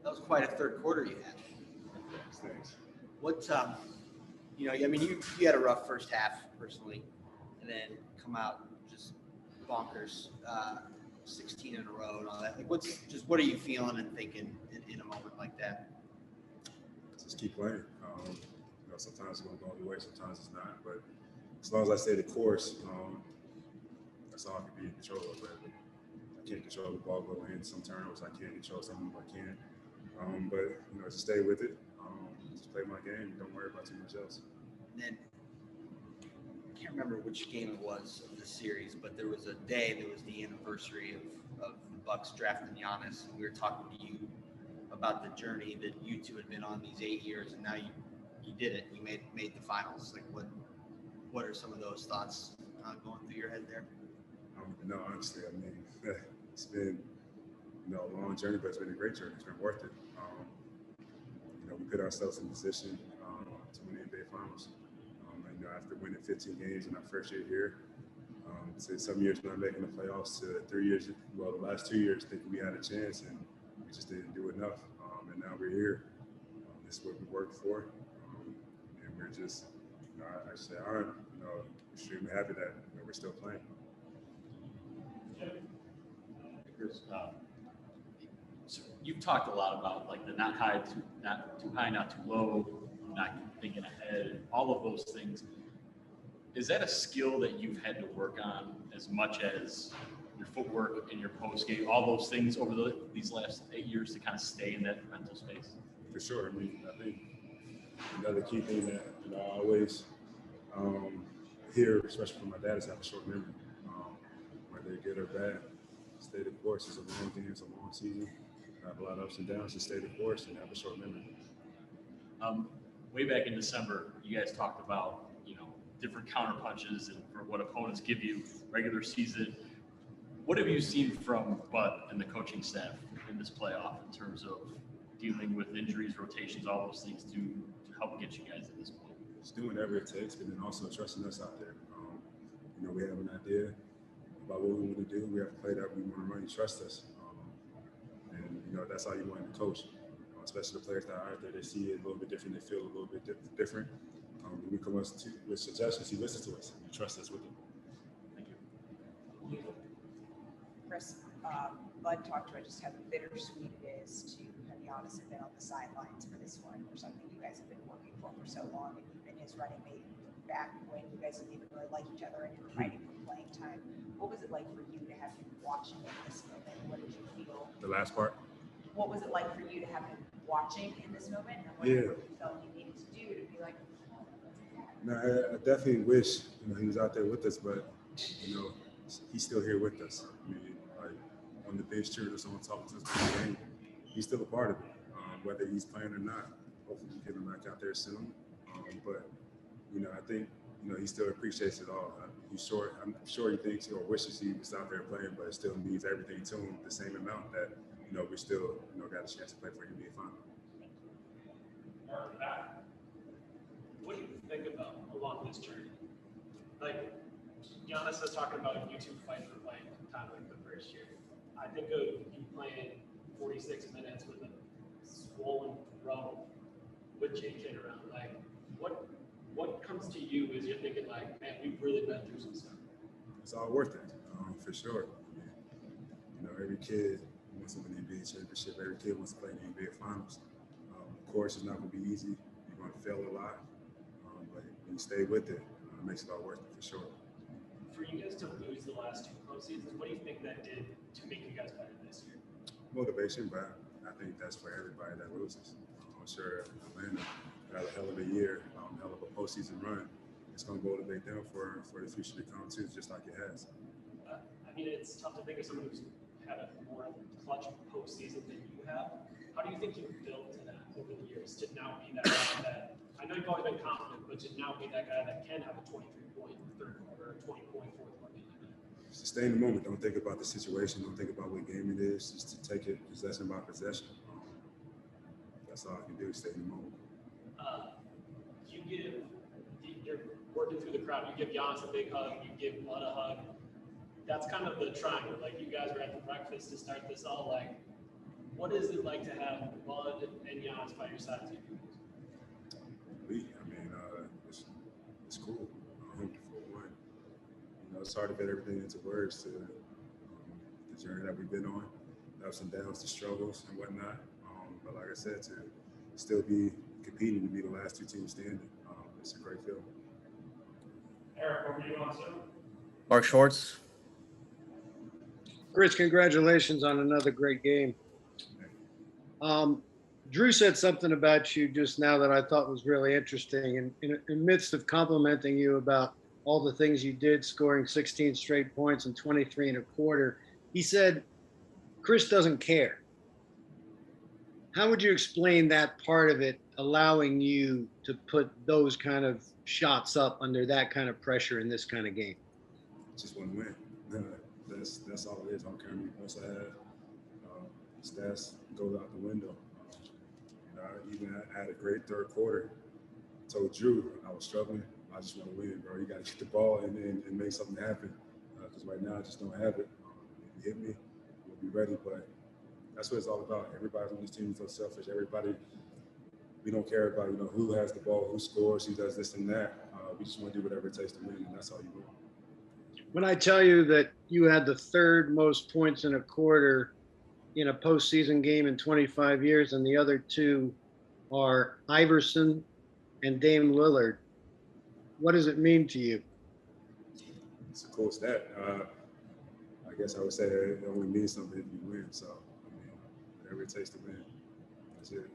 That was quite a third quarter you had. Thanks. What, you had a rough first half personally, and then come out just bonkers, 16 in a row and all that. Like, what are you feeling and thinking in a moment like that? Just keep playing. Sometimes it's going to go your way, sometimes it's not. But as long as I stay the course, that's all I can be in control of. But I can't control the ball going in some turnovers. I can't control some of them I can. But just stay with it. Just play my game. Don't worry about too much else. And then I can't remember which game it was of the series, but there was a day that was the anniversary of the Bucks drafting Giannis. And we were talking to you about the journey that you two had been on these 8 years, and now you did it. You made the finals. Like, what are some of those thoughts going through your head there? No, honestly, it's been a long journey, but it's been a great journey. It's been worth it. We put ourselves in position to win the NBA Finals. After winning 15 games in our first year here, to some years not making the playoffs, to 3 years, the last 2 years thinking we had a chance, and we just didn't do enough. And now we're here. This is what we worked for, and we're just, I'm extremely happy that we're still playing. Chris, so you've talked a lot about like the not too high, not too low, not thinking ahead, all of those things. Is that a skill that you've had to work on as much as your footwork and your post game, all those things over these last 8 years to kind of stay in that mental space? For sure. I think another key thing that I always hear, especially from my dad, is have a short memory. Whether good or bad, stay the course. It's a long game, it's a long season. Have a lot of ups and downs. Just stay the course and have a short memory. Way back in December, you guys talked about different counter punches and for what opponents give you regular season. What have you seen from Bud and the coaching staff in this playoff in terms of dealing with injuries, rotations, all those things to help get you guys at this point? Just doing whatever it takes, but then also trusting us out there. We have an idea about what we want to do. We have to play that we want to run. You trust us, and that's how you want to coach. Especially the players that are out there, they see it a little bit different. They feel a little bit different. When we come with suggestions, he listens to us. You trust us with it. Thank you. Chris, Bud talked about just how bittersweet it is to have Giannis have been on the sidelines for this one, or something you guys have been working for so long, and even his running mate back when you guys didn't even really like each other and you were fighting for playing time. What was it like for you to have him watching in this moment? What did you feel? The last part? What was it like for you to have him watching in this moment, and what you felt you needed to do to be like, No, I definitely wish he was out there with us, but he's still here with us. On the bench cheering us on, talking to us about the game, he's still a part of it. Whether he's playing or not, hopefully we get him back out there soon. But I think he still appreciates it all. I'm sure he thinks or wishes he was out there playing, but it still means everything to him the same amount that we still got a chance to play for the NBA Final. What do you think about along this journey? Like, Giannis is talking about you two fighting for playing time like the first year. I think of you playing 46 minutes with a swollen throat with JK around. Like, what comes to you as you're thinking like, man, we've really been through some stuff? It's all worth it, for sure. Every kid wants to win the NBA championship. Every kid wants to play in the NBA Finals. Of course, it's not going to be easy. You're going to fail a lot. But when you stay with it, it makes it all worth it for sure. For you guys to lose the last two postseasons, what do you think that did to make you guys better this year? Motivation, but I think that's for everybody that loses. I'm sure Atlanta had a hell of a year, hell of a postseason run. It's going to motivate them for the future to come too, just like it has. It's tough to think of someone who's had a more clutch postseason than you have. How do you think you've built to that over the years to now be that guy that, I know you've always been confident, but to now be that guy that can have a 23-point third quarter, 20-point fourth quarter? Just stay in the moment. Don't think about the situation. Don't think about what game it is. Just to take it possession by possession. That's all I can do, stay in the moment. You're working through the crowd. You give Giannis a big hug. You give Bud a hug. That's kind of the triangle. Like, you guys were at the breakfast to start this all. Like, what is it like to have Bud Giannis by your side too? It's cool. For one, it's hard to get everything into words to the journey that we've been on, the ups and downs, the struggles and whatnot. But like I said, to still be competing to be the last 2 teams standing, it's a great feeling. Eric, what were you on, sir? Mark Schwartz. Chris, congratulations on another great game. Drew said something about you just now that I thought was really interesting. And in the midst of complimenting you about all the things you did, scoring 16 straight points and 23 and a quarter, he said, Chris doesn't care. How would you explain that part of it, allowing you to put those kind of shots up under that kind of pressure in this kind of game? Just want to win. That's all it is. I don't care how many points I have. Stats go out the window. I had a great third quarter. I told Drew I was struggling. I just want to win, bro. You got to get the ball and make something happen. Because right now I just don't have it. If you hit me, we'll be ready. But that's what it's all about. Everybody on this team is so selfish. We don't care about who has the ball, who scores, who does this and that. We just want to do whatever it takes to win, and that's all you want. When I tell you that you had the 3rd most points in a quarter in a postseason game in 25 years, and the other 2 are Iverson and Dame Lillard, what does it mean to you? It's a cool stat. I guess I would say it only means something if you win. So, whatever it takes to win, that's it.